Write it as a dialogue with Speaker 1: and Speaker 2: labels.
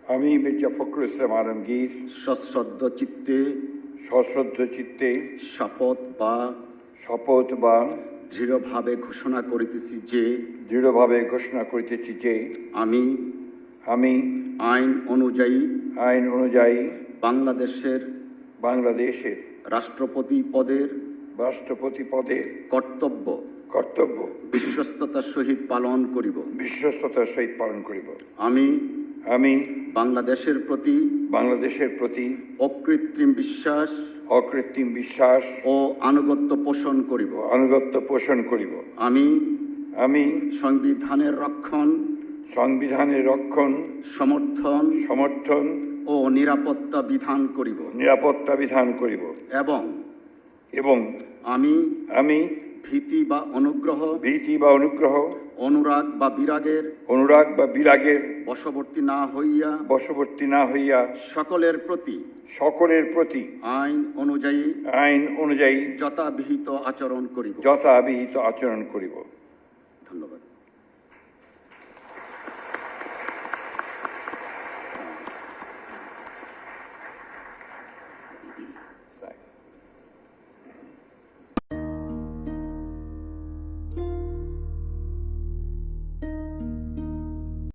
Speaker 1: আমি
Speaker 2: মির্জা ফখরুল ইসলাম আলমগীর
Speaker 1: সশ্রদ্ধ চিত্তে শপথ বা দৃঢ়ভাবে ঘোষণা করিতেছি যে আমি আইন অনুযায়ী বাংলাদেশের রাষ্ট্রপতি পদের কর্তব্য বিশ্বস্ততার সহিত পালন করিব। আমি বাংলাদেশের প্রতি অকৃত্রিম বিশ্বাস ও আনুগত্য পোষণ করিব। আমি সংবিধানের রক্ষণ সমর্থন ও নিরাপত্তা বিধান করিব এবং আমি ভীতি বা অনুগ্রহ অনুরাগ বা বিরাগের বশবর্তী না হইয়া সকলের প্রতি আইন অনুযায়ী যথাবিহিত আচরণ করিব। ধন্যবাদ।